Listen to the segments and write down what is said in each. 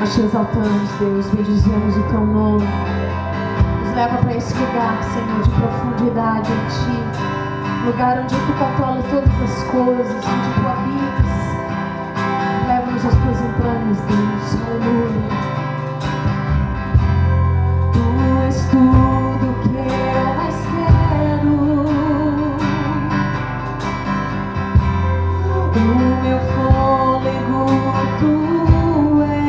Nós te exaltamos, Deus, bendizemos o teu nome. Nos leva para esse lugar, Senhor, de profundidade em ti. Lugar onde tu controlas todas as coisas, onde tu habitas. Leva-nos às tuas entranhas, Deus. Aleluia. Tu és tudo que eu mais quero. O meu fôlego tu és.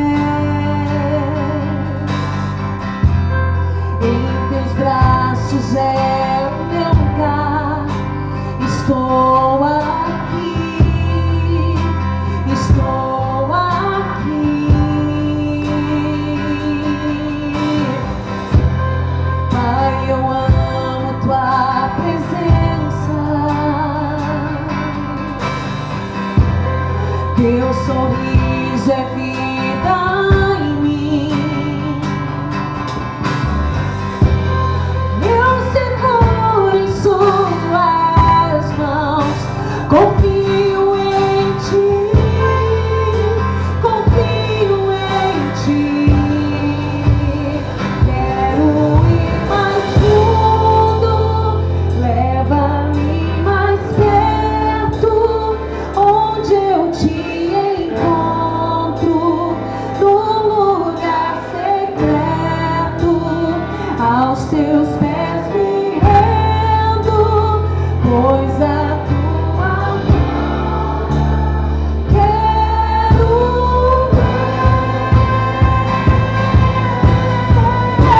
Em teus braços é o meu lugar. Estou aqui, estou aqui. Pai, eu amo tua presença. Teu sorriso é vida em mim. Eu seguro em suas mãos. Confio em ti, confio em ti. Quero ir mais fundo, leva-me mais perto, onde eu te encontro, no lugar secreto, aos teus pés me rendo, pois a tua mão quero ver.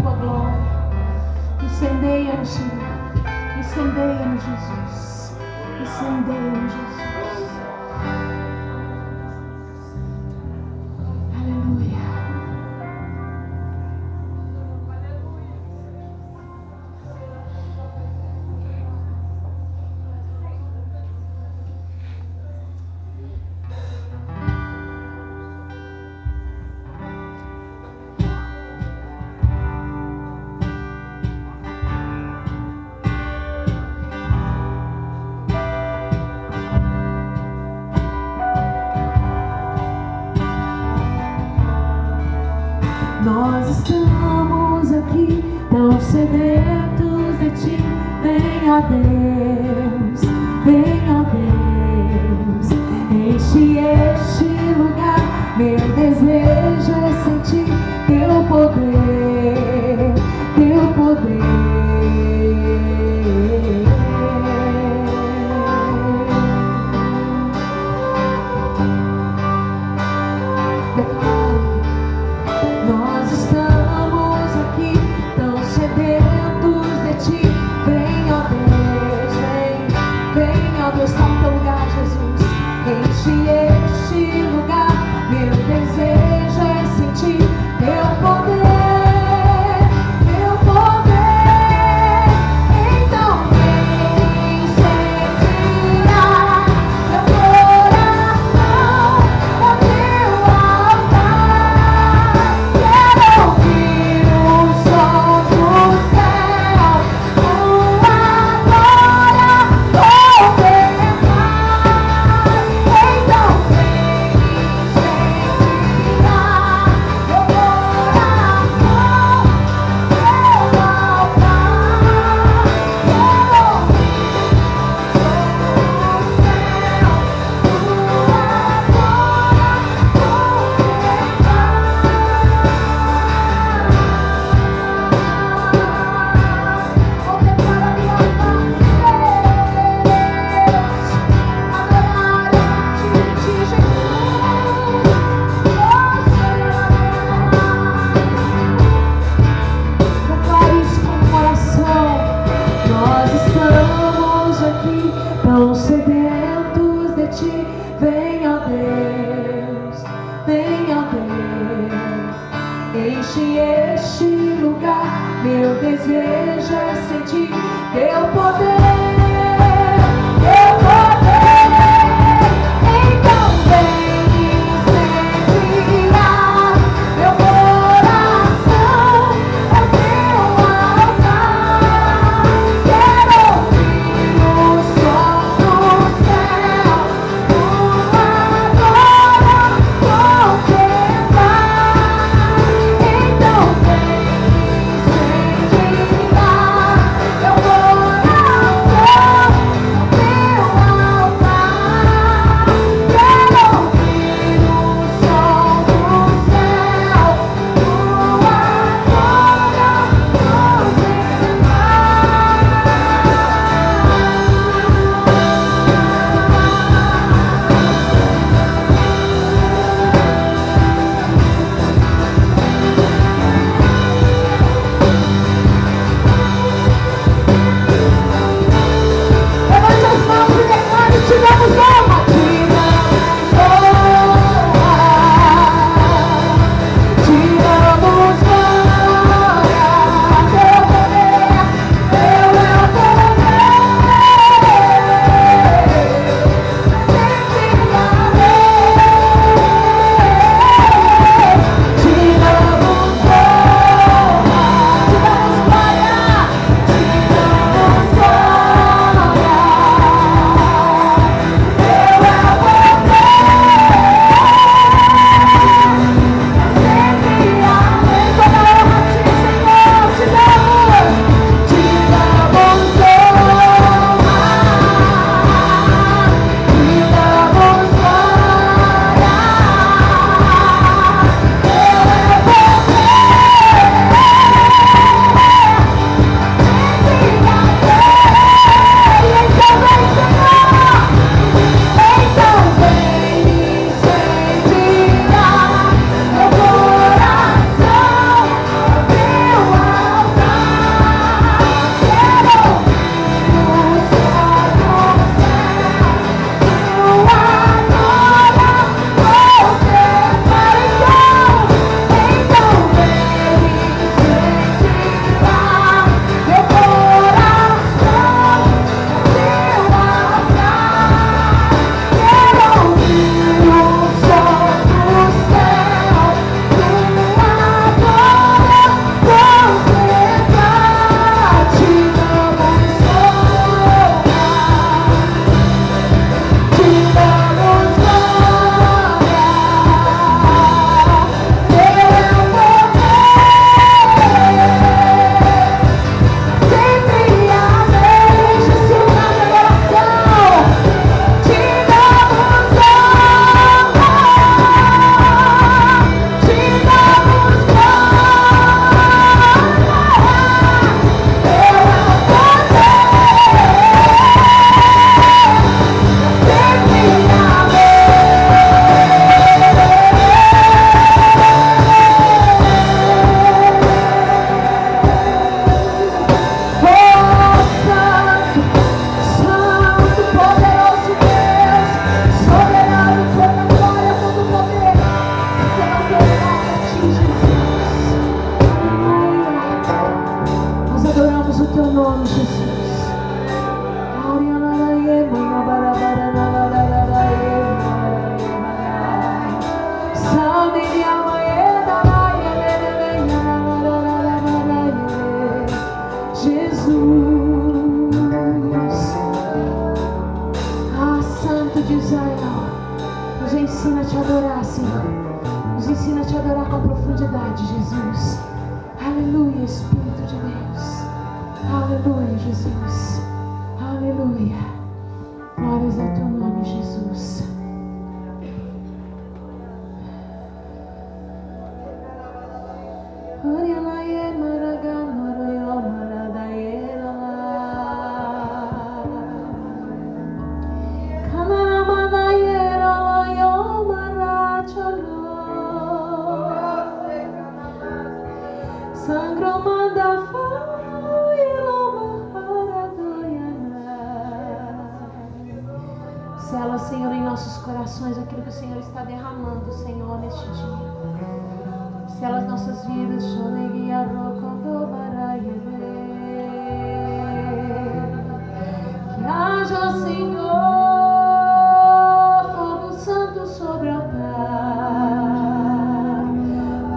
tua glória. Incendeia-nos, Senhor. Incendeia-nos, Jesus. Incendeia-nos, Jesus. Aleluia. Nós estamos aqui tão sedentos de ti. Vem, ó Deus, enche este lugar. Meu desejo é sentir teu poder, teu poder. Nós estamos aqui tão sedentos de ti. Vem, ó Deus, vem, ó Deus, toma teu lugar, Jesus. Enche este lugar. Meu desejo é sentir teu poder, teu poder. Então vem incendiar meu coração, o teu altar. Quero ouvir o som do céu, tua glória contemplar. Então vem incendiar meu coração, teu altar. Quero ouvir o som do céu, tua Nós estamos aqui tão sedentos de ti. Vem, ó Deus, enche este lugar. Meu desejo é sentir teu poder, teu poder. Então vem incendiar meu coração, é teu altar. Quero ouvir o som do céu, tua glória contemplar. Então vem incendiar meu coração. teu nome, Jesus. De Israel, nos ensina a te adorar, Senhor. Nos ensina a te adorar com profundidade, Jesus. Aleluia, Espírito de Deus. Aleluia, Jesus. Aleluia. Glórias ao teu nome, Jesus. Sela, Senhor, em nossos corações aquilo que o Senhor está derramando, Senhor, neste dia. Sela as nossas vidas. Que haja, Senhor, fogo santo sobre o altar.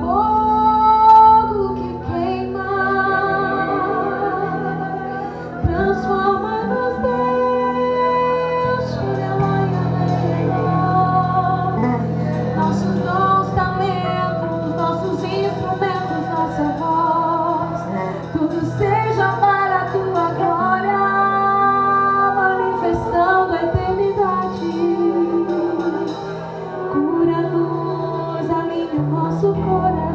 Fogo que queima, transforma-nos, Deus. Nossos dons, talentos, nossos instrumentos, nossa voz, tudo seja para a tua glória, manifestando a eternidade. Cura-nos, alinha o nosso coração.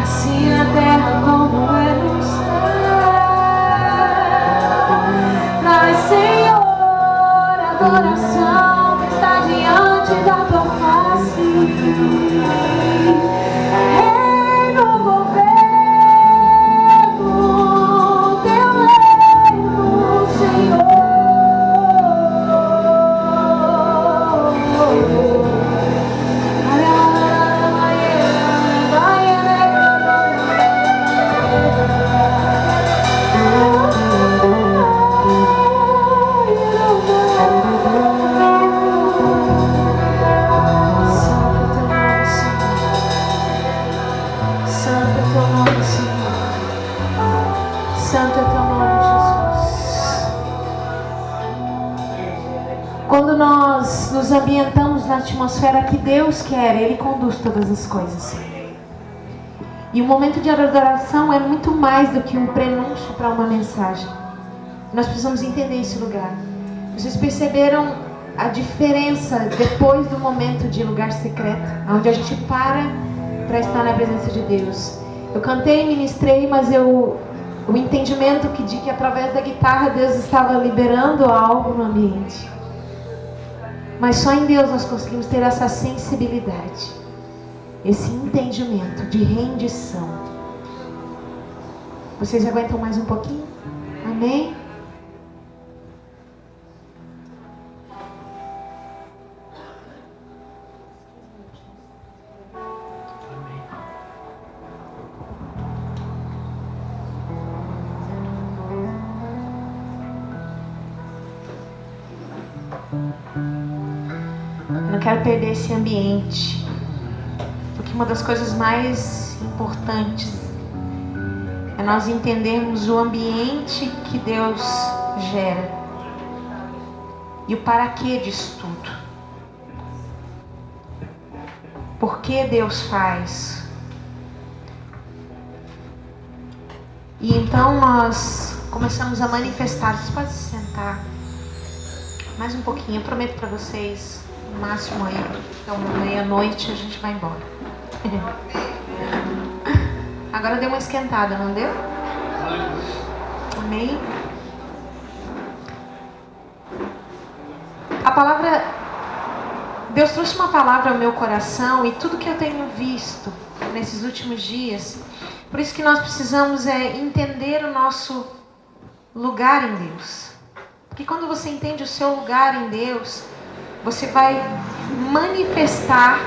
Assim na terra como é no céu. Traz, Senhor, adoração que está diante da tua face. Reino, governo, teu reino, Senhor. Santo é teu nome, Jesus. Quando nós nos ambientamos na atmosfera que Deus quer, Ele conduz todas as coisas. E o momento de adoração é muito mais do que um prenúncio para uma mensagem. Nós precisamos entender esse lugar. Vocês perceberam a diferença depois do momento de lugar secreto, onde a gente para estar na presença de Deus? Eu cantei e ministrei, mas o entendimento de que através da guitarra Deus estava liberando algo no ambiente. Mas só em Deus nós conseguimos ter essa sensibilidade, esse entendimento de rendição. Vocês aguentam mais um pouquinho? Amém? Eu não quero perder esse ambiente, porque uma das coisas mais importantes é nós entendermos o ambiente que Deus gera e o para quê disso tudo. Por que Deus faz? E então nós começamos a manifestar. Vocês podem se sentar mais um pouquinho, eu prometo para vocês, no máximo aí, então meia-noite a gente vai embora. Agora deu uma esquentada, não deu? Amém? A palavra Deus trouxe uma palavra ao meu coração e tudo que eu tenho visto nesses últimos dias, por isso que nós precisamos entender o nosso lugar em Deus. Porque quando você entende o seu lugar em Deus, você vai manifestar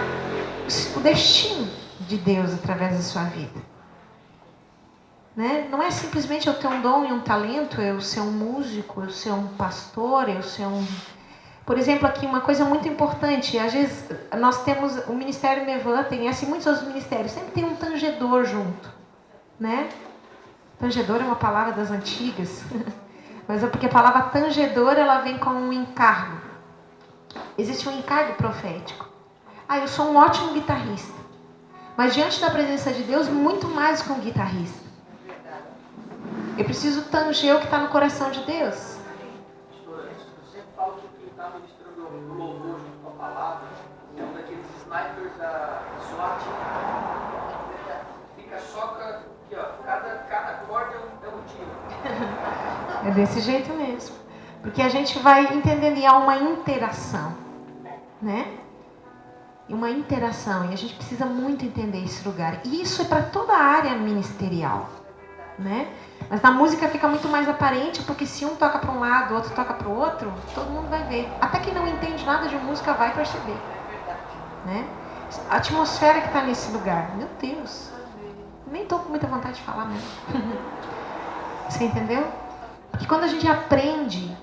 o destino de Deus através da sua vida. Né? Não é simplesmente eu ter um dom e um talento, eu ser um músico, eu ser um pastor, eu ser um... Por exemplo, aqui uma coisa muito importante, às vezes nós temos o Ministério Mevan, tem assim muitos outros ministérios, sempre tem um tangedor junto, né? Tangedor é uma palavra das antigas, mas é porque a palavra tangedor ela vem com um encargo. Existe um encargo profético. Eu sou um ótimo guitarrista, mas diante da presença de Deus, muito mais que um guitarrista. Eu preciso tanger o que está no coração de Deus. O louvor junto com a palavra é um daqueles snipers da SWAT. Fica só aqui, ó, cada corda é um tiro. É desse jeito mesmo. Porque a gente vai entendendo e há uma interação, né? Uma interação. E a gente precisa muito entender esse lugar. E isso é para toda a área ministerial, né? Mas na música fica muito mais aparente, porque se um toca para um lado, o outro toca para o outro, todo mundo vai ver. Até quem não entende nada de música vai perceber. Né? A atmosfera que está nesse lugar. Meu Deus. Nem estou com muita vontade de falar mesmo. Você entendeu? Porque quando a gente aprende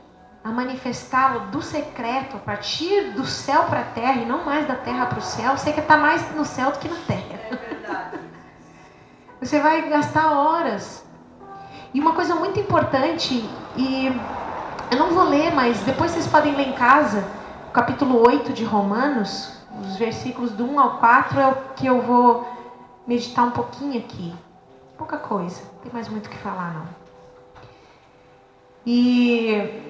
a manifestá-lo do secreto, a partir do céu para a terra, e não mais da terra para o céu, você quer estar mais no céu do que na terra. Você vai gastar horas. E uma coisa muito importante, e eu não vou ler, mas depois vocês podem ler em casa, o capítulo 8 de Romanos, os versículos do 1 ao 4 é o que eu vou meditar um pouquinho aqui. Pouca coisa, não tem mais muito o que falar não. E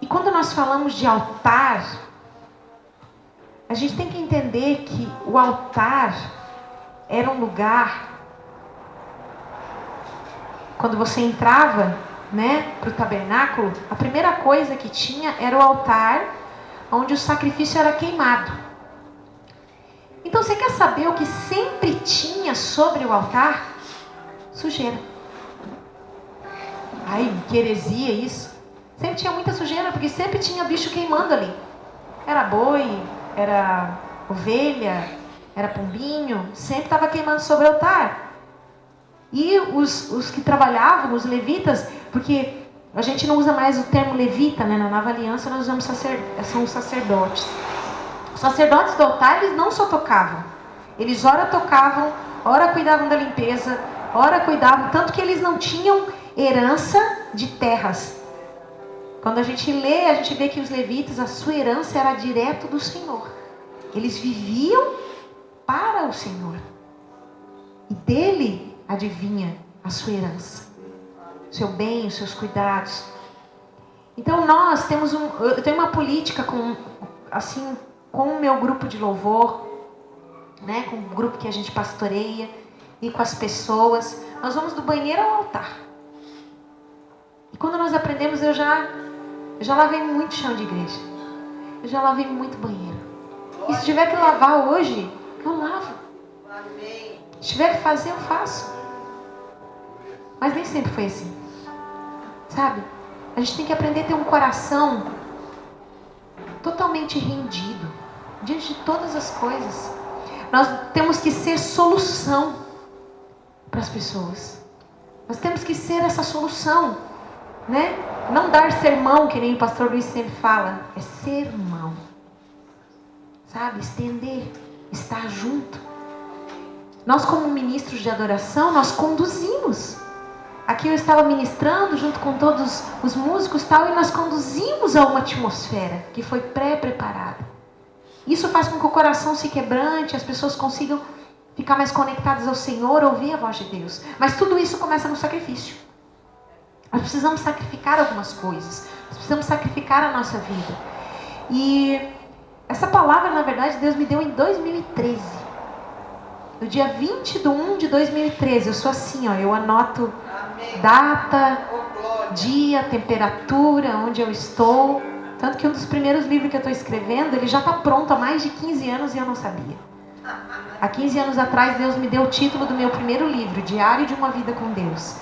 quando nós falamos de altar, a gente tem que entender que o altar era um lugar... Quando você entrava, né, para o tabernáculo, a primeira coisa que tinha era o altar, onde o sacrifício era queimado. Então você quer saber o que sempre tinha sobre o altar? Sujeira. Ai, que heresia isso. Sempre tinha muita sujeira, porque sempre tinha bicho queimando ali. Era boi, era ovelha, era pombinho, sempre estava queimando sobre o altar. E os que trabalhavam, os levitas, porque a gente não usa mais o termo levita, né? Na Nova Aliança nós usamos são os sacerdotes. Os sacerdotes do altar, eles não só tocavam. Eles ora tocavam, ora cuidavam da limpeza, ora cuidavam, tanto que eles não tinham herança de terras. Quando a gente lê, a gente vê que os levitas, a sua herança era direto do Senhor. Eles viviam para o Senhor. E dele adivinha a sua herança, o seu bem, os seus cuidados. Então nós temos eu tenho uma política com o meu grupo de louvor, né, com o grupo que a gente pastoreia e com as pessoas. Nós vamos do banheiro ao altar. E quando nós aprendemos, eu já lavei muito chão de igreja. Eu já lavei muito banheiro. E se tiver que lavar hoje, eu lavo. Se tiver que fazer, eu faço. Mas nem sempre foi assim. Sabe? A gente tem que aprender a ter um coração totalmente rendido diante de todas as coisas. Nós temos que ser solução para as pessoas. Nós temos que ser essa solução, né? Não dar sermão, que nem o pastor Luiz sempre fala. É sermão. Sabe? Estender, estar junto. Nós, como ministros de adoração, nós conduzimos. Aqui eu estava ministrando junto com todos os músicos tal, e nós conduzimos a uma atmosfera que foi pré-preparada. Isso faz com que o coração se quebrante, as pessoas consigam ficar mais conectadas ao Senhor, ouvir a voz de Deus. Mas tudo isso começa no sacrifício. Nós precisamos sacrificar algumas coisas. Nós precisamos sacrificar a nossa vida. E essa palavra, na verdade, Deus me deu em 2013. No dia 20 de 1 de 2013. Eu sou assim, ó, eu anoto data, dia, temperatura, onde eu estou. Tanto que um dos primeiros livros que eu estou escrevendo, ele já está pronto há mais de 15 anos e eu não sabia. Há 15 anos atrás, Deus me deu o título do meu primeiro livro, Diário de uma Vida com Deus.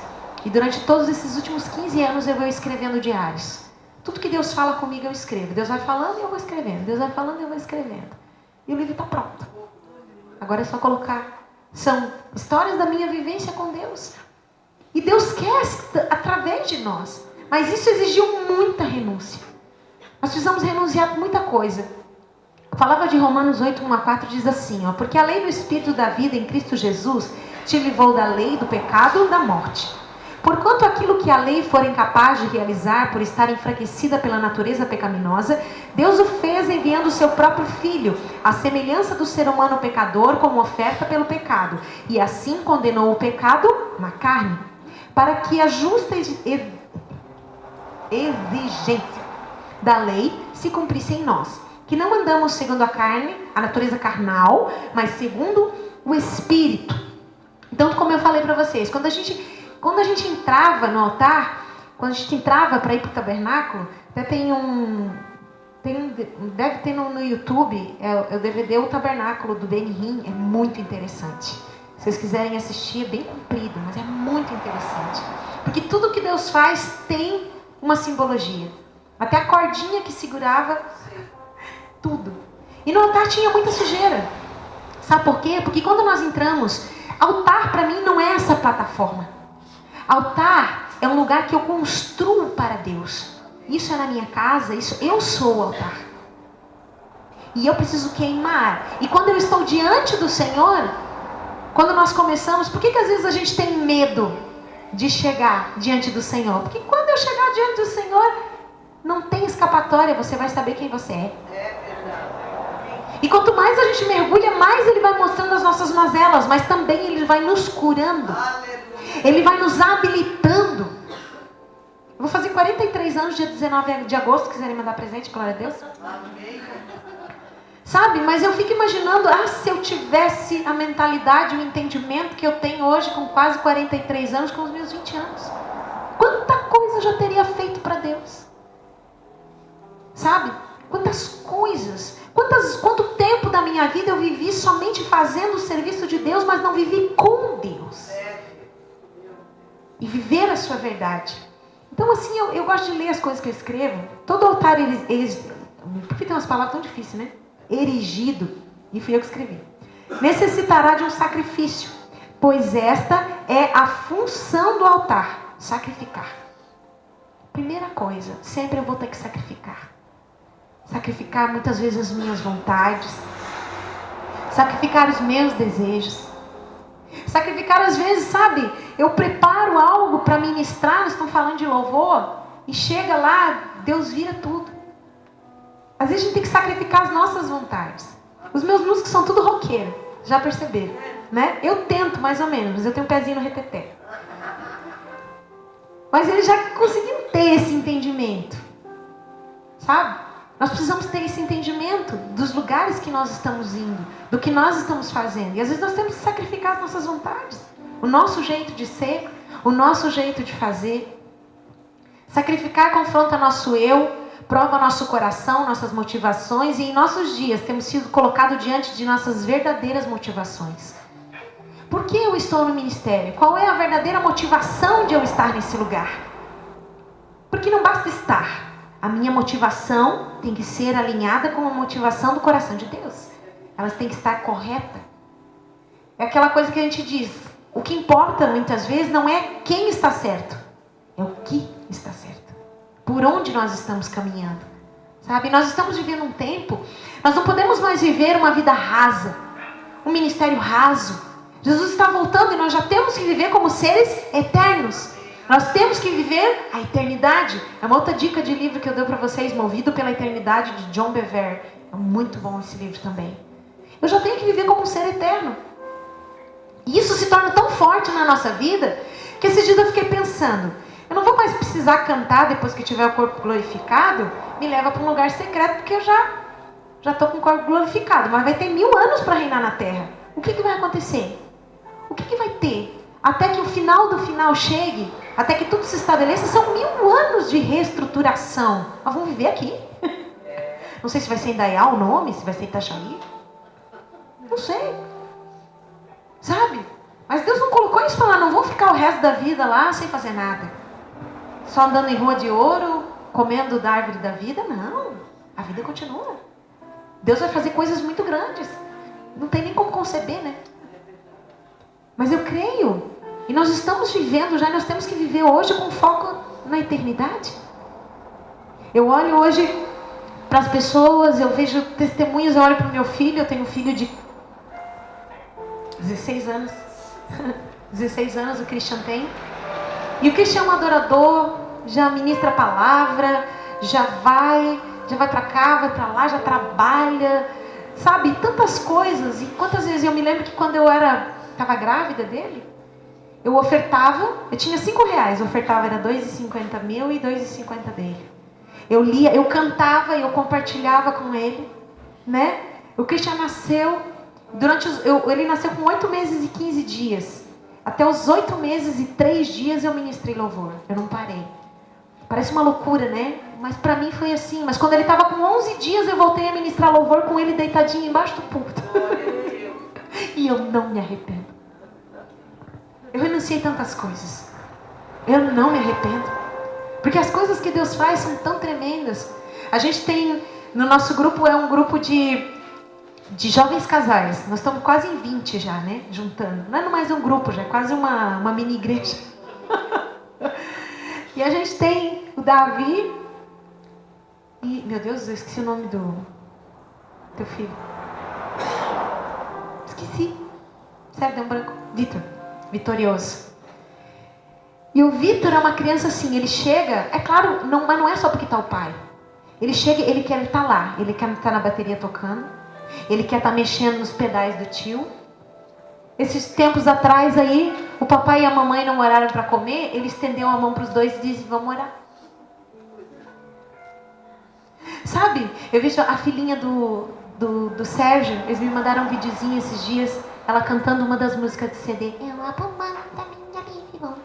E durante todos esses últimos 15 anos eu vou escrevendo diários. Tudo que Deus fala comigo eu escrevo. Deus vai falando e eu vou escrevendo. Deus vai falando e eu vou escrevendo. E o livro está pronto. Agora é só colocar. São histórias da minha vivência com Deus. E Deus quer através de nós. Mas isso exigiu muita renúncia. Nós precisamos renunciar a muita coisa. A palavra de Romanos 8, 1 a 4 diz assim, ó, porque a lei do Espírito da vida em Cristo Jesus te livrou da lei do pecado e da morte. Porquanto aquilo que a lei for incapaz de realizar por estar enfraquecida pela natureza pecaminosa, Deus o fez enviando o seu próprio Filho, à semelhança do ser humano pecador, como oferta pelo pecado. E assim condenou o pecado na carne, para que a justa exigência da lei se cumprisse em nós, que não andamos segundo a carne, a natureza carnal, mas segundo o Espírito. Então, como eu falei para vocês, quando a gente entrava no altar, quando a gente entrava para ir para o tabernáculo, até deve ter no YouTube, é o DVD O Tabernáculo, do Benny Hinn, é muito interessante. Se vocês quiserem assistir, é bem comprido, mas é muito interessante. Porque tudo que Deus faz tem uma simbologia. Até a cordinha que segurava, tudo. E no altar tinha muita sujeira. Sabe por quê? Porque quando nós entramos, altar para mim não é essa plataforma. Altar é um lugar que eu construo para Deus. Isso é na minha casa, eu sou o altar. E eu preciso queimar. E quando eu estou diante do Senhor, quando nós começamos, por que às vezes a gente tem medo de chegar diante do Senhor? Porque quando eu chegar diante do Senhor, não tem escapatória, você vai saber quem você é. E quanto mais a gente mergulha, mais Ele vai mostrando as nossas mazelas, mas também Ele vai nos curando. Ele vai nos habilitando. Eu vou fazer 43 anos, dia 19 de agosto, se quiserem mandar presente, glória a Deus. Sabe, mas eu fico imaginando, se eu tivesse a mentalidade, o entendimento que eu tenho hoje com quase 43 anos, com os meus 20 anos. Quanta coisa eu já teria feito para Deus. Sabe? Quantas coisas, quanto tempo da minha vida eu vivi somente fazendo o serviço de Deus, mas não vivi com Deus. E viver a sua verdade. Então assim, eu gosto de ler as coisas que eu escrevo. Todo altar, porque tem umas palavras tão difíceis, né? Erigido, e fui eu que escrevi. Necessitará de um sacrifício, pois esta é a função do altar, sacrificar. Primeira coisa, sempre eu vou ter que sacrificar. Sacrificar muitas vezes as minhas vontades, sacrificar os meus desejos, sacrificar às vezes, sabe, eu preparo algo para ministrar, nós estamos falando de louvor, e chega lá, Deus vira tudo. Às vezes a gente tem que sacrificar as nossas vontades. Os meus músicos são tudo roqueiro, já perceberam, né? Eu tento mais ou menos, mas eu tenho um pezinho no reteté. Mas eles já conseguiram ter esse entendimento, sabe? Nós precisamos ter esse entendimento dos lugares que nós estamos indo, do que nós estamos fazendo. E às vezes nós temos que sacrificar as nossas vontades, o nosso jeito de ser, o nosso jeito de fazer. Sacrificar confronta nosso eu, prova nosso coração, nossas motivações, e em nossos dias temos sido colocados diante de nossas verdadeiras motivações. Por que eu estou no ministério? Qual é a verdadeira motivação de eu estar nesse lugar? Porque não basta estar. A minha motivação tem que ser alinhada com a motivação do coração de Deus. Elas têm que estar corretas. É aquela coisa que a gente diz, o que importa muitas vezes não é quem está certo, é o que está certo. Por onde nós estamos caminhando. Sabe, nós estamos vivendo um tempo, nós não podemos mais viver uma vida rasa, um ministério raso. Jesus está voltando e nós já temos que viver como seres eternos. Nós temos que viver a eternidade. É uma outra dica de livro que eu dou para vocês, Movido pela Eternidade, de John Bevere. É muito bom esse livro também. Eu já tenho que viver como um ser eterno. E isso se torna tão forte na nossa vida, que esses dias eu fiquei pensando, eu não vou mais precisar cantar depois que tiver o corpo glorificado, me leva para um lugar secreto, porque eu já estou com o corpo glorificado, mas vai ter 1000 anos para reinar na terra. O que vai acontecer? O que vai ter? Até que o final do final chegue, até que tudo se estabeleça, são 1000 anos de reestruturação. Nós vamos viver aqui. Não sei se vai ser Indaiá o nome, se vai ser Itajaí. Não sei. Sabe? Mas Deus não colocou isso para lá. Não vão ficar o resto da vida lá sem fazer nada. Só andando em rua de ouro, comendo da árvore da vida. Não. A vida continua. Deus vai fazer coisas muito grandes. Não tem nem como conceber, né? Mas eu creio. E nós estamos vivendo já. Nós temos que viver hoje com foco na eternidade. Eu olho hoje para as pessoas. Eu vejo testemunhos. Eu olho para o meu filho. Eu tenho um filho de 16 anos. 16 anos o Christian tem. E o Christian é um adorador. Já ministra a palavra. Já vai para cá, vai para lá, já trabalha. Sabe, tantas coisas. E quantas vezes eu me lembro que quando eu estava grávida dele, eu ofertava, eu tinha R$5, eu ofertava, era R$2,50 meu e R$2,50 dele. Eu lia, eu cantava, eu compartilhava com ele, né? O Christian nasceu, ele nasceu com 8 meses e 15 dias. Até os 8 meses e 3 dias eu ministrei louvor, eu não parei. Parece uma loucura, né? Mas pra mim foi assim. Mas quando ele estava com 11 dias, eu voltei a ministrar louvor com ele deitadinho embaixo do púlpito. E eu não me arrependo. Eu renunciei tantas coisas. Eu não me arrependo. Porque as coisas que Deus faz são tão tremendas. A gente tem, no nosso grupo, é um grupo de jovens casais. Nós estamos quase em 20 já, né? Juntando. Não é mais um grupo, já é quase uma mini igreja. E a gente tem o Davi e, meu Deus, eu esqueci o nome do teu filho. Esqueci. Sério, deu um branco. Vitor. Vitorioso. E o Vitor é uma criança assim, ele chega, é claro, mas não é só porque está o pai. Ele chega, ele quer estar lá, ele quer estar na bateria tocando, ele quer estar mexendo nos pedais do tio. Esses tempos atrás aí, o papai e a mamãe não oraram para comer, ele estendeu a mão para os dois e disse, vamos orar. Sabe, eu vejo a filhinha do Sérgio, eles me mandaram um videozinho esses dias, ela cantando uma das músicas do CD. Eu abro mão da minha livre vontade.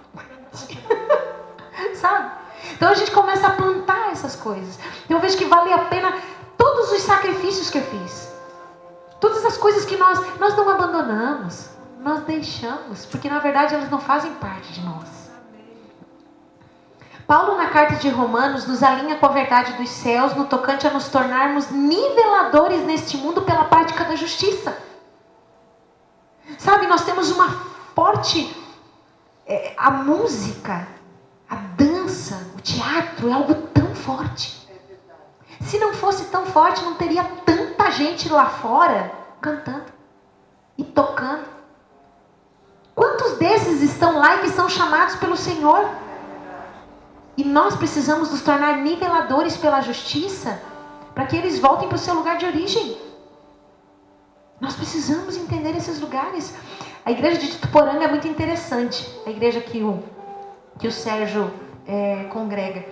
Sabe? Então a gente começa a plantar essas coisas. Eu vejo que vale a pena todos os sacrifícios que eu fiz. Todas as coisas que nós não abandonamos. Nós deixamos, porque na verdade elas não fazem parte de nós. Paulo, na carta de Romanos, nos alinha com a verdade dos céus no tocante a nos tornarmos niveladores neste mundo pela prática da justiça. Sabe, nós temos uma forte... a música, a dança, o teatro é algo tão forte. Se não fosse tão forte, não teria tanta gente lá fora cantando e tocando. Quantos desses estão lá e que são chamados pelo Senhor? E nós precisamos nos tornar niveladores pela justiça para que eles voltem para o seu lugar de origem. Nós precisamos entender esses lugares. A igreja de Tuporanga é muito interessante. A igreja que o Sérgio congrega.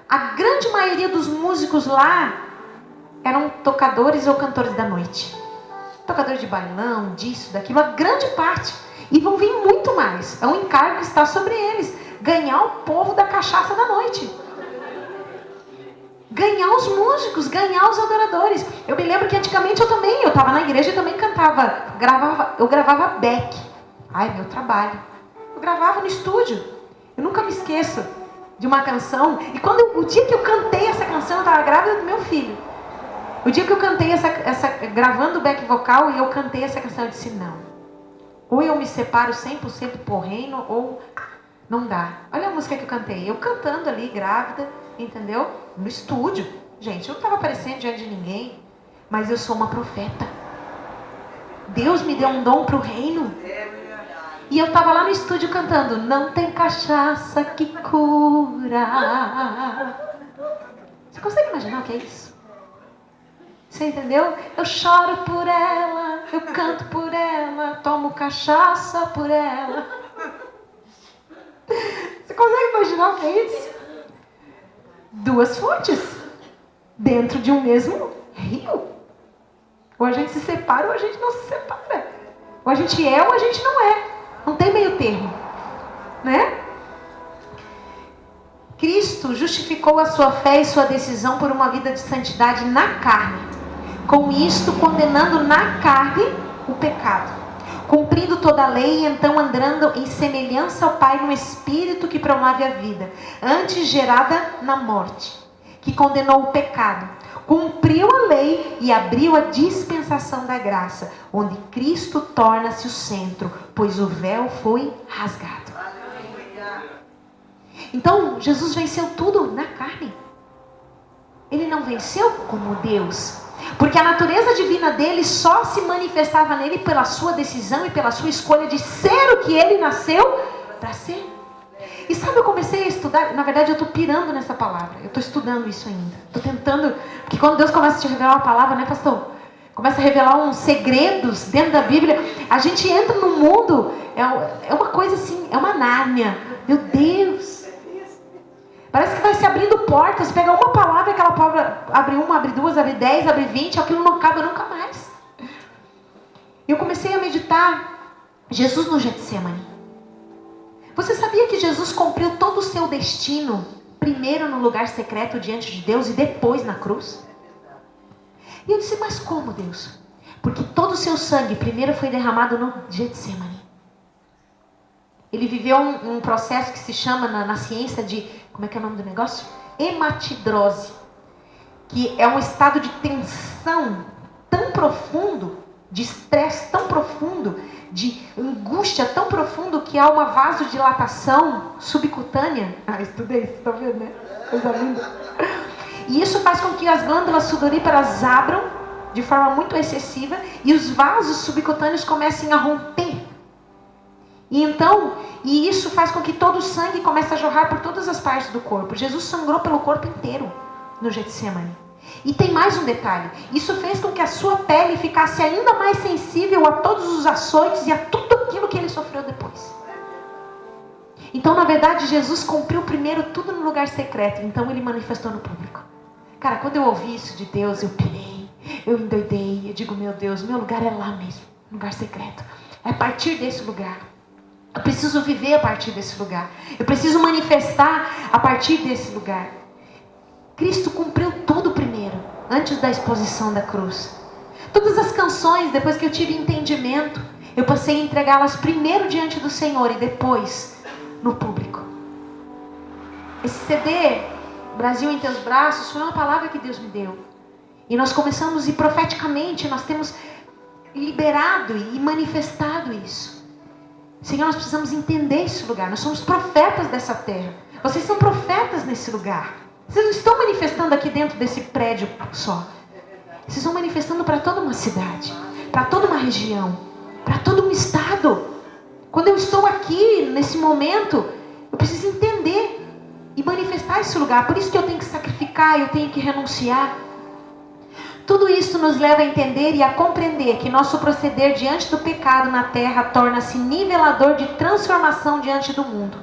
A grande maioria dos músicos lá eram tocadores ou cantores da noite. Tocadores de bailão, disso, daquilo. A grande parte. E vão vir muito mais. É um encargo que está sobre eles. Ganhar o povo da cachaça da noite. Ganhar os músicos, ganhar os adoradores. Eu me lembro que antigamente eu estava na igreja e também cantava. Eu gravava back. Ai, meu trabalho. Eu gravava no estúdio. Eu nunca me esqueço de uma canção. E o dia que eu cantei essa canção, eu estava grávida do meu filho. O dia que eu cantei gravando o back vocal e eu cantei essa canção, eu disse não. Ou eu me separo 100% pro reino, ou não dá. Olha a música que eu cantei. Eu cantando ali, grávida, entendeu? No estúdio. Gente, eu não estava aparecendo diante de ninguém, mas eu sou uma profeta. Deus me deu um dom pro reino. E eu estava lá no estúdio cantando, não tem cachaça que cura. Você consegue imaginar o que é isso? Você entendeu? Eu choro por ela, eu canto por ela, tomo cachaça por ela. Você consegue imaginar o que é isso? Duas fontes dentro de um mesmo rio. Ou a gente se separa ou a gente não se separa. Ou a gente é ou a gente não é. Não tem meio termo, né? Cristo Cristo justificou a sua fé e sua decisão por uma vida de santidade na carne, com isto condenando na carne o pecado, cumprindo toda a lei e então andando em semelhança ao Pai no Espírito que promove a vida, antes gerada na morte, que condenou o pecado, cumpriu a lei e abriu a dispensação da graça, onde Cristo torna-se o centro, pois o véu foi rasgado. Então, Jesus venceu tudo na carne. Ele não venceu como Deus, porque a natureza divina dele só se manifestava nele pela sua decisão e pela sua escolha de ser o que ele nasceu para ser. E sabe, eu comecei a estudar, na verdade eu estou pirando nessa palavra, eu estou estudando isso ainda, estou tentando, porque quando Deus começa a te revelar uma palavra, né, pastor? Começa a revelar uns segredos dentro da Bíblia, a gente entra no mundo, é uma coisa assim, é uma Nárnia, meu Deus. Parece que vai se abrindo portas, pega uma palavra, aquela palavra abre uma, abre duas, abre 10, abre 20, aquilo não acaba nunca mais. Eu comecei a meditar Jesus no Getsemane. Você sabia que Jesus cumpriu todo o seu destino, primeiro no lugar secreto diante de Deus e depois na cruz? E eu disse, mas como, Deus? Porque todo o seu sangue primeiro foi derramado no Getsemane. Ele viveu um processo que se chama na ciência de, como é que é o nome do negócio? Hematidrose. Que é um estado de tensão tão profundo, de estresse tão profundo, de angústia tão profundo que há uma vasodilatação subcutânea. Estudei isso, tá vendo, né? Coisa linda. E isso faz com que as glândulas sudoríparas abram de forma muito excessiva e os vasos subcutâneos comecem a romper. E isso faz com que todo o sangue comece a jorrar por todas as partes do corpo. Jesus sangrou pelo corpo inteiro no Getsemane. E tem mais um detalhe. Isso fez com que a sua pele ficasse ainda mais sensível a todos os açoites e a tudo aquilo que ele sofreu depois. Então, na verdade, Jesus cumpriu primeiro tudo no lugar secreto. Então, ele manifestou no público. Cara, quando eu ouvi isso de Deus, eu pirei. Eu endoidei. Eu digo, meu Deus, meu lugar é lá mesmo. Lugar secreto. É a partir desse lugar. Eu preciso viver a partir desse lugar. Eu preciso manifestar a partir desse lugar. Cristo cumpriu tudo primeiro, antes da exposição da cruz. Todas as canções, depois que eu tive entendimento, eu passei a entregá-las primeiro diante do Senhor e depois no público. Esse CD, Brasil em Teus Braços, foi uma palavra que Deus me deu. E nós começamos, e profeticamente, nós temos liberado e manifestado isso. Senhor, nós precisamos entender esse lugar. Nós somos profetas dessa terra. Vocês são profetas nesse lugar. Vocês não estão manifestando aqui dentro desse prédio só. Vocês estão manifestando para toda uma cidade, para toda uma região, para todo um estado. Quando eu estou aqui, nesse momento, eu preciso entender e manifestar esse lugar. Por isso que eu tenho que sacrificar, eu tenho que renunciar. Tudo isso nos leva a entender e a compreender que nosso proceder diante do pecado na terra torna-se nivelador de transformação diante do mundo.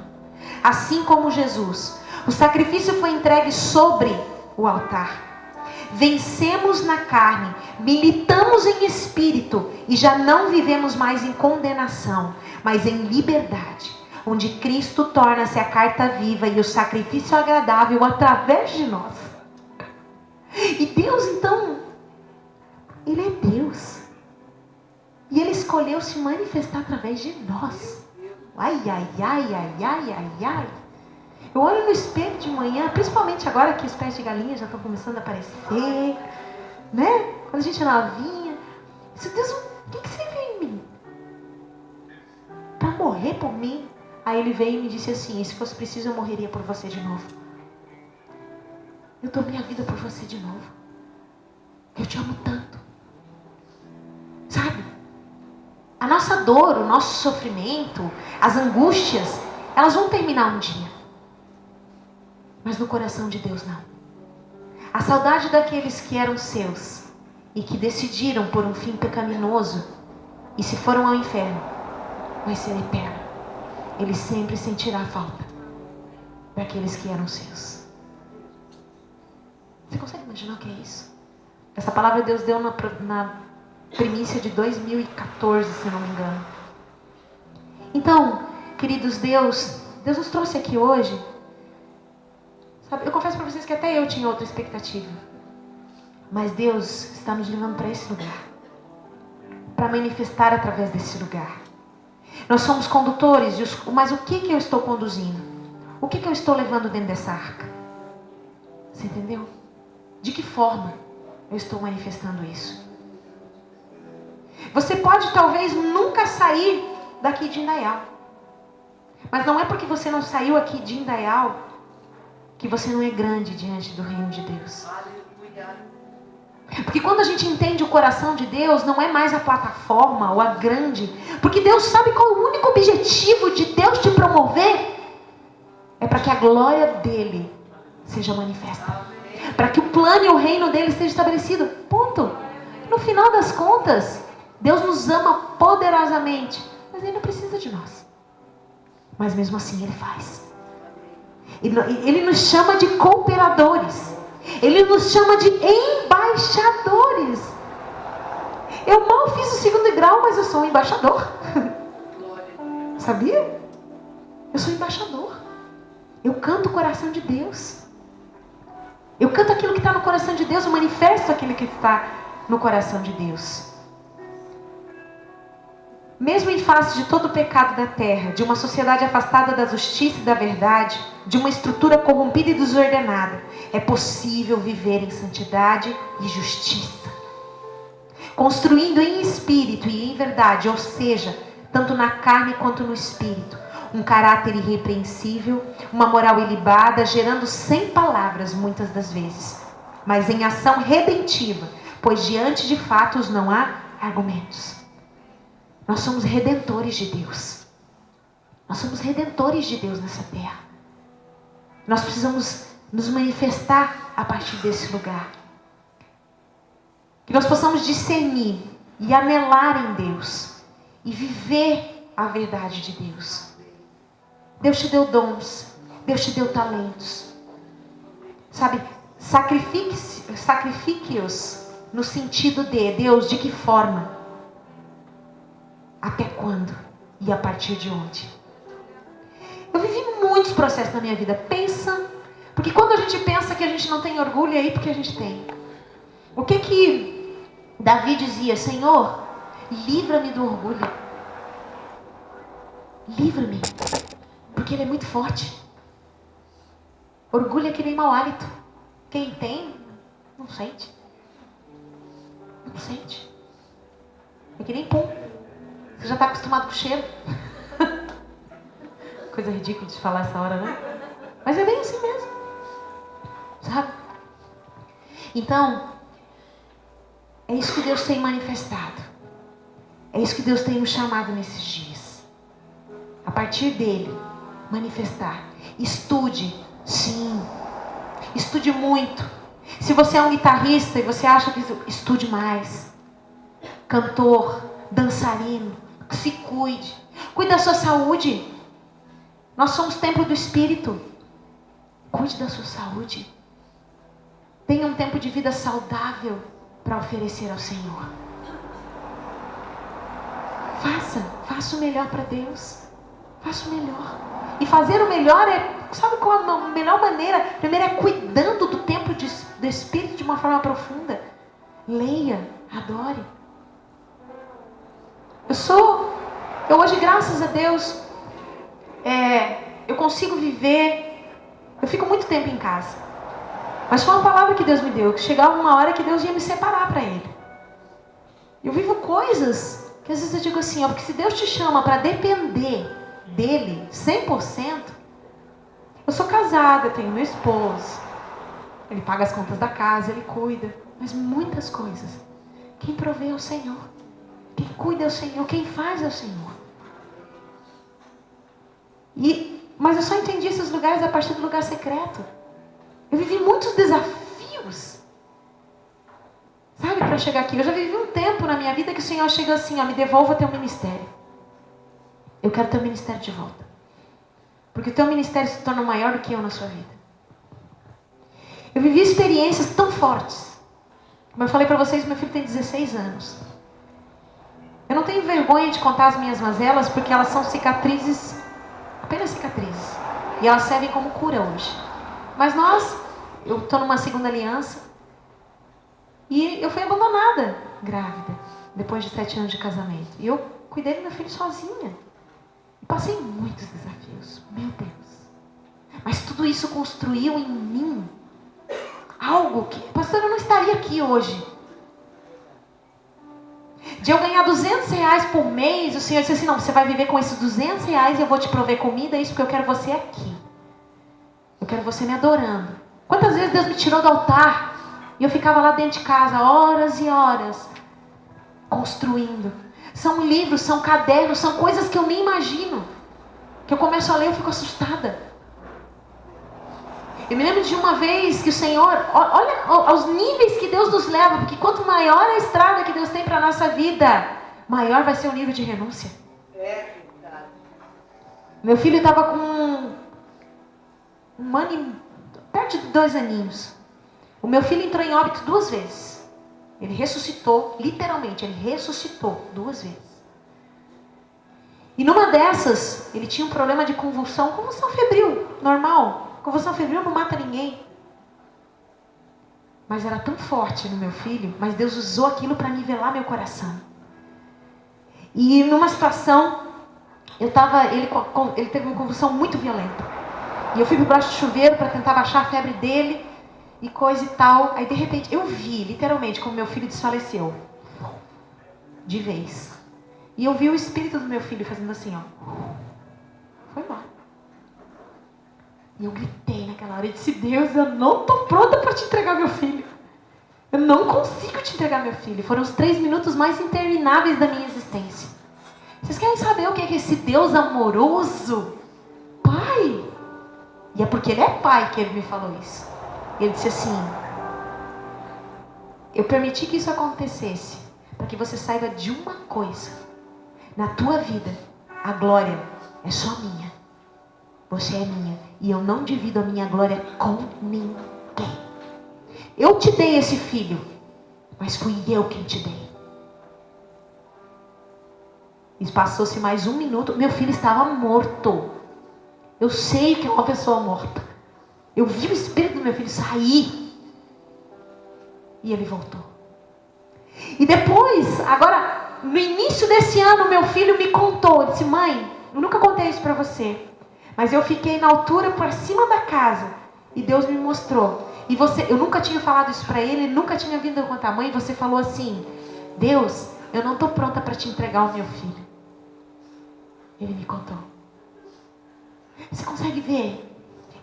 Assim como Jesus, o sacrifício foi entregue sobre o altar. Vencemos na carne, militamos em espírito e já não vivemos mais em condenação, mas em liberdade, onde Cristo torna-se a carta viva e o sacrifício agradável através de nós. E Deus, então, Ele é Deus. E Ele escolheu se manifestar através de nós. Ai, ai, ai, ai, ai, ai, ai. Eu olho no espelho de manhã, principalmente agora que os pés de galinha já estão começando a aparecer, né? Quando a gente é novinha. Deus, o que você vê em mim? Para morrer por mim? Aí Ele veio e me disse assim, se fosse preciso eu morreria por você de novo. Eu dou minha vida por você de novo. Eu te amo tanto. Sabe? A nossa dor, o nosso sofrimento, as angústias, elas vão terminar um dia. Mas no coração de Deus não. A saudade daqueles que eram seus e que decidiram por um fim pecaminoso e se foram ao inferno, vai ser eterna. Ele sempre sentirá falta daqueles que eram seus. Você consegue imaginar o que é isso? Essa palavra Deus deu na primícia de 2014, se não me engano. Então, queridos, Deus nos trouxe aqui hoje, Sabe, eu confesso para vocês que até eu tinha outra expectativa. Mas Deus está nos levando para esse lugar. Para manifestar através desse lugar. Nós somos condutores, mas o que eu estou conduzindo? O que eu estou levando dentro dessa arca? Você entendeu? De que forma eu estou manifestando isso? Você pode talvez nunca sair daqui de Indaial. Mas não é porque você não saiu aqui de Indaial que você não é grande diante do reino de Deus. Porque quando a gente entende o coração de Deus, não é mais a plataforma ou a grande. Porque Deus sabe qual é o único objetivo de Deus te promover. É para que a glória dele seja manifesta. Para que o plano e o reino dele seja estabelecido. Ponto. No final das contas, Deus nos ama poderosamente. Mas ele não precisa de nós. Mas mesmo assim ele faz. Ele nos chama de cooperadores. Ele nos chama de embaixadores. Eu mal fiz o 2º grau, mas eu sou um embaixador. Sabia? Eu sou embaixador. Eu canto o coração de Deus. Eu canto aquilo que está no coração de Deus. Eu manifesto aquilo que está no coração de Deus. Mesmo em face de todo o pecado da terra, de uma sociedade afastada da justiça e da verdade, de uma estrutura corrompida e desordenada, é possível viver em santidade e justiça. Construindo em espírito e em verdade, ou seja, tanto na carne quanto no espírito, um caráter irrepreensível, uma moral ilibada, gerando sem palavras muitas das vezes, mas em ação redentiva, pois diante de fatos não há argumentos. Nós somos redentores de Deus. Nós somos redentores de Deus nessa terra. Nós precisamos nos manifestar a partir desse lugar. Que nós possamos discernir e anelar em Deus. E viver a verdade de Deus. Deus te deu dons. Deus te deu talentos. Sabe, sacrifique-os no sentido de Deus, de que forma? Até quando? E a partir de onde? Eu vivi muitos processos na minha vida. Pensa, porque quando a gente pensa que a gente não tem orgulho, é aí porque a gente tem. O que Davi dizia? Senhor, livra-me do orgulho. Livra-me. Porque ele é muito forte. Orgulho é que nem mau hálito. Quem tem, não sente. Não sente. É que nem pum. Você já está acostumado com o cheiro. Coisa ridícula de falar essa hora, né? Mas é bem assim mesmo. Sabe? Então, é isso que Deus tem manifestado. É isso que Deus tem nos chamado nesses dias. A partir dele, manifestar. Estude, sim. Estude muito. Se você é um guitarrista e você acha que estude mais. Cantor, dançarino, se cuide. Cuide da sua saúde. Nós somos templo do Espírito. Cuide da sua saúde. Tenha um tempo de vida saudável para oferecer ao Senhor. Faça o melhor para Deus. Faça o melhor. E fazer o melhor sabe qual a melhor maneira? Primeiro é cuidando do templo do Espírito de uma forma profunda. Leia, adore. Eu hoje, graças a Deus, eu consigo viver. Eu fico muito tempo em casa. Mas foi uma palavra que Deus me deu, que chegava uma hora que Deus ia me separar para Ele. Eu vivo coisas que às vezes eu digo assim, porque se Deus te chama para depender dEle 100%, eu sou casada, eu tenho meu esposo, Ele paga as contas da casa, Ele cuida, mas muitas coisas, quem provê é o Senhor. Quem cuida é o Senhor, quem faz é o Senhor. Mas eu só entendi esses lugares a partir do lugar secreto. Eu vivi muitos desafios. Sabe, para chegar aqui. Eu já vivi um tempo na minha vida que o Senhor chega assim, me devolva teu ministério. Eu quero teu ministério de volta. Porque o teu ministério se torna maior do que eu na sua vida. Eu vivi experiências tão fortes. Como eu falei para vocês, meu filho tem 16 anos. Eu não tenho vergonha de contar as minhas mazelas, porque elas são cicatrizes, apenas cicatrizes. E elas servem como cura hoje. Mas eu estou numa segunda aliança. E eu fui abandonada, grávida, depois de 7 anos de casamento. E eu cuidei do meu filho sozinha. E passei muitos desafios, meu Deus. Mas tudo isso construiu em mim algo que... Pastor, eu não estaria aqui hoje. De eu ganhar R$200 por mês, o Senhor disse assim, não, você vai viver com esses R$200 e eu vou te prover comida, isso porque eu quero você aqui. Eu quero você me adorando. Quantas vezes Deus me tirou do altar e eu ficava lá dentro de casa, horas e horas, construindo. São livros, são cadernos, são coisas que eu nem imagino. Que eu começo a ler e eu fico assustada. Eu me lembro de uma vez que o Senhor, olha aos níveis que Deus nos leva, porque quanto maior a estrada que Deus tem para a nossa vida, maior vai ser o nível de renúncia. É verdade. Meu filho estava com um ano, perto de 2 aninhos. O meu filho entrou em óbito 2 vezes. Ele ressuscitou, literalmente, ele ressuscitou 2 vezes. E numa dessas, ele tinha um problema de convulsão febril, normal. Convulsão febril não mata ninguém. Mas era tão forte no meu filho, mas Deus usou aquilo para nivelar meu coração. E numa situação, ele teve uma convulsão muito violenta. E eu fui pro braço de chuveiro para tentar baixar a febre dele e coisa e tal. Aí de repente eu vi, literalmente, como meu filho desfaleceu. De vez. E eu vi o espírito do meu filho fazendo assim, ó. Foi embora. E eu gritei naquela hora e disse, Deus, eu não estou pronta para te entregar meu filho. Eu não consigo te entregar meu filho. Foram os 3 minutos mais intermináveis da minha existência. Vocês querem saber o que é esse Deus amoroso? Pai. E é porque ele é pai que ele me falou isso. Ele disse assim, eu permiti que isso acontecesse para que você saiba de uma coisa. Na tua vida, a glória é só minha. Você é minha. E eu não divido a minha glória com ninguém. Eu te dei esse filho, mas fui eu quem te dei. E passou-se mais 1 minuto, meu filho estava morto. Eu sei que é uma pessoa morta. Eu vi o espírito do meu filho sair. E ele voltou. E depois, agora, no início desse ano, meu filho me contou. Ele disse, mãe, eu nunca contei isso para você. Mas eu fiquei na altura por cima da casa. E Deus me mostrou. E eu nunca tinha falado isso para ele. Ele nunca tinha vindo eu contar. Mãe, você falou assim, Deus, eu não estou pronta para te entregar o meu filho. Ele me contou. Você consegue ver?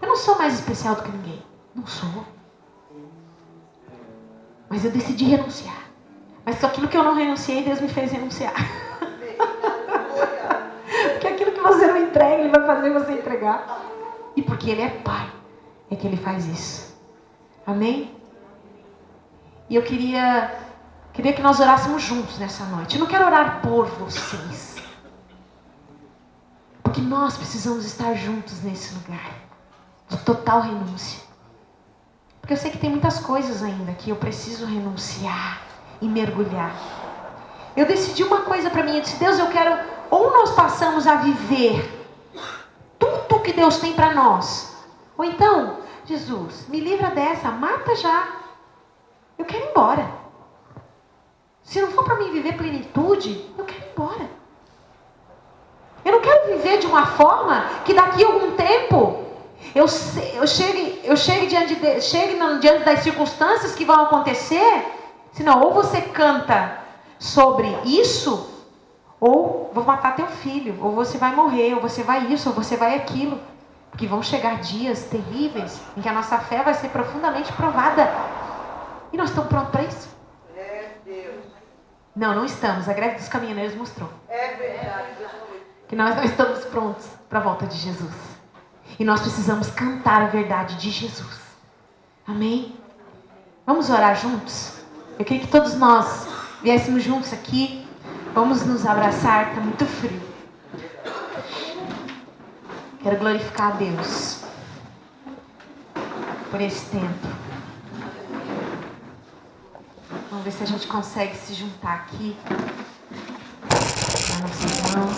Eu não sou mais especial do que ninguém. Não sou. Mas eu decidi renunciar. Mas aquilo que eu não renunciei, Deus me fez renunciar. Porque aquilo que você não entrega, Ele vai fazer você entregar. E porque Ele é Pai, é que Ele faz isso. Amém? E eu queria que nós orássemos juntos nessa noite. Eu não quero orar por vocês. Porque nós precisamos estar juntos nesse lugar. De total renúncia. Porque eu sei que tem muitas coisas ainda que eu preciso renunciar e mergulhar. Eu decidi uma coisa para mim. Eu disse, Deus, eu quero... Ou nós passamos a viver tudo que Deus tem para nós. Ou então, Jesus, me livra dessa, mata já. Eu quero ir embora. Se não for para mim viver plenitude, eu quero ir embora. Eu não quero viver de uma forma que daqui a algum tempo eu chegue diante das circunstâncias que vão acontecer. Senão, ou você canta sobre isso, ou vou matar teu filho, ou você vai morrer, ou você vai isso, ou você vai aquilo. Porque vão chegar dias terríveis em que a nossa fé vai ser profundamente provada. E nós estamos prontos para isso? Não estamos. A greve dos caminhoneiros mostrou. É verdade. Que nós não estamos prontos para a volta de Jesus. E nós precisamos cantar a verdade de Jesus. Amém? Vamos orar juntos? Eu queria que todos nós viéssemos juntos aqui. Vamos nos abraçar, está muito frio. Quero glorificar a Deus por esse tempo. Vamos ver se a gente consegue se juntar aqui. Nas nossas mãos.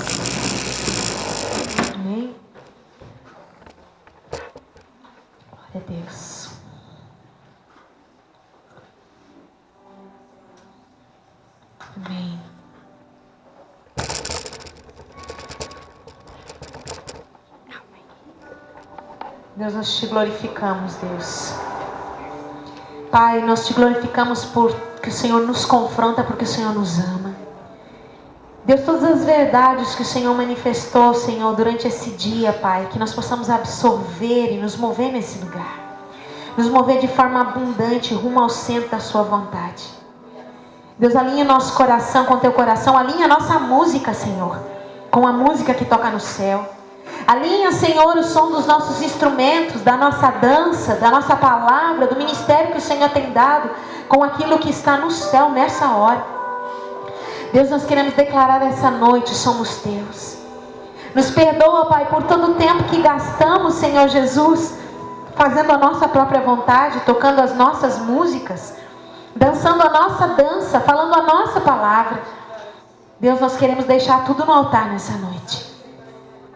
Amém? Glória a Deus. Deus, nós te glorificamos, Deus. Pai, nós te glorificamos porque o Senhor nos confronta, porque o Senhor nos ama. Deus, todas as verdades que o Senhor manifestou, Senhor, durante esse dia, Pai, que nós possamos absorver e nos mover nesse lugar. Nos mover de forma abundante rumo ao centro da sua vontade. Deus, alinha nosso coração com teu coração. Alinha a nossa música, Senhor, com a música que toca no céu. Alinha, Senhor, o som dos nossos instrumentos, da nossa dança, da nossa palavra, do ministério que o Senhor tem dado, com aquilo que está no céu nessa hora. Deus, nós queremos declarar essa noite, somos teus. Nos perdoa, Pai, por todo o tempo que gastamos, Senhor Jesus, fazendo a nossa própria vontade, tocando as nossas músicas, dançando a nossa dança, falando a nossa palavra. Deus, nós queremos deixar tudo no altar nessa noite.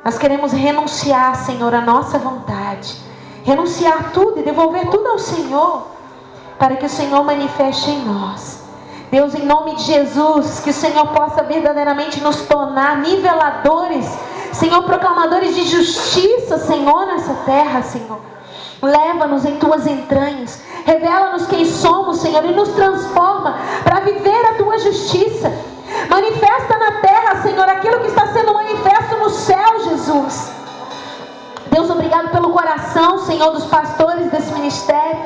Nós queremos renunciar, Senhor, a nossa vontade. Renunciar tudo e devolver tudo ao Senhor, para que o Senhor manifeste em nós. Deus, em nome de Jesus, que o Senhor possa verdadeiramente nos tornar niveladores, Senhor, proclamadores de justiça, Senhor, nessa terra, Senhor. Leva-nos em tuas entranhas, revela-nos quem somos, Senhor, e nos transforma para viver a tua justiça. Manifesta na terra, Senhor, aquilo que está sendo manifesto no céu, Jesus. Deus, obrigado pelo coração, Senhor, dos pastores desse ministério.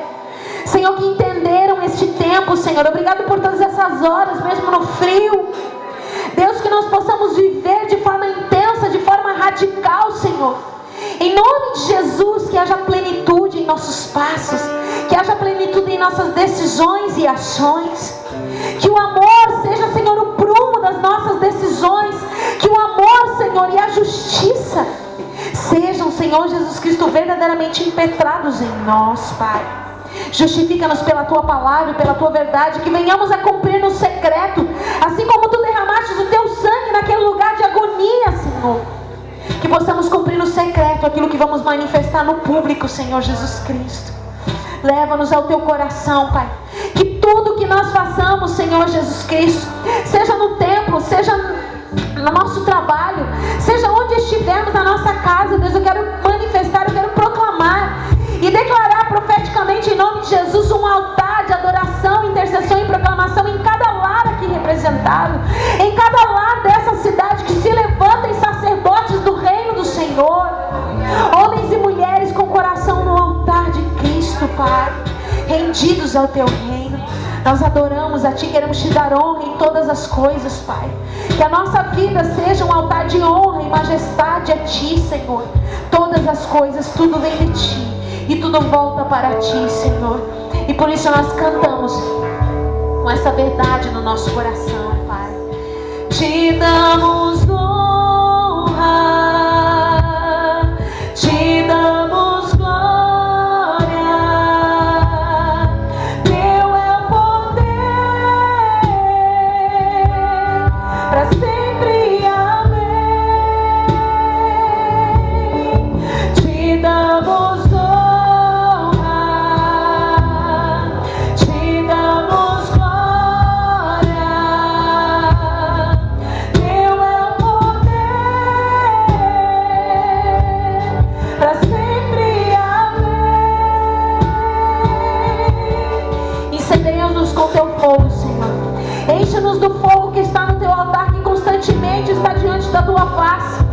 Senhor, que entenderam este tempo, Senhor. Obrigado por todas essas horas, mesmo no frio. Deus, que nós possamos viver de forma intensa, de forma radical, Senhor. Em nome de Jesus, que haja plenitude em nossos passos, que haja plenitude em nossas decisões e ações. Que o amor seja, Senhor, o prumo das nossas decisões. Que o amor, Senhor, e a justiça sejam, Senhor Jesus Cristo, verdadeiramente impetrados em nós, Pai. Justifica-nos pela tua palavra e pela tua verdade, que venhamos a cumprir no secreto, assim como tu derramaste o teu sangue naquele lugar de agonia, Senhor. Que possamos cumprir no secreto aquilo que vamos manifestar no público, Senhor Jesus Cristo. Leva-nos ao teu coração, Pai. Que tudo que nós façamos, Senhor Jesus Cristo, seja no templo, seja no nosso trabalho, seja onde estivermos na nossa casa, Deus, eu quero manifestar, eu quero proclamar e declarar profeticamente em nome de Jesus um altar de adoração, intercessão e proclamação em cada lar aqui representado, em cada lar dessa cidade, que se levantem sacerdotes do reino do Senhor, homens e mulheres com o coração no altar de Cristo, Pai, rendidos ao teu reino. Nós adoramos a Ti, queremos Te dar honra em todas as coisas, Pai. Que a nossa vida seja um altar de honra e majestade a Ti, Senhor. Todas as coisas, tudo vem de Ti e tudo volta para Ti, Senhor. E por isso nós cantamos com essa verdade no nosso coração, Pai. Te damos honra, Te damos glória. Teu é o poder para sempre, amém. Te damos com teu fogo, Senhor. Enche-nos do fogo que está no teu altar, que constantemente está diante da tua face.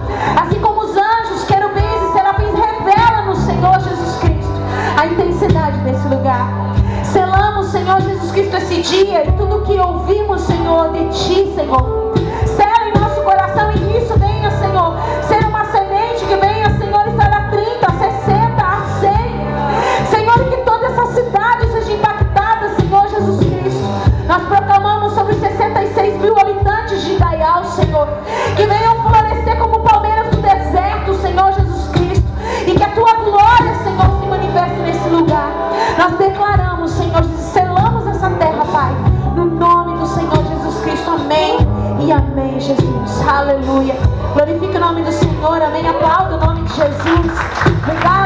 Assim como os anjos, querubins e serafins, revela-nos, Senhor Jesus Cristo, a intensidade desse lugar. Selamos, Senhor Jesus Cristo, esse dia e tudo que ouvimos, Senhor, de Ti, Senhor. Sela em nosso coração e nisso venha, Senhor, ser uma semente que venha, Senhor, estar a 30, a 60, a 100. Senhor, que toda essa cidade seja impactada, Senhor Jesus Cristo. Nós proclamamos sobre os 66 mil habitantes de Indaial, Senhor, que venham florescer como palmeiras do deserto, Senhor Jesus Cristo, e que a Tua glória, Senhor, se manifeste nesse lugar. Nós declaramos, Senhor, selamos essa terra, Pai, no nome do Senhor Jesus Cristo, amém e amém, Jesus, aleluia. Glorifique o nome do Senhor, amém. Aplauda o nome de Jesus. Obrigado.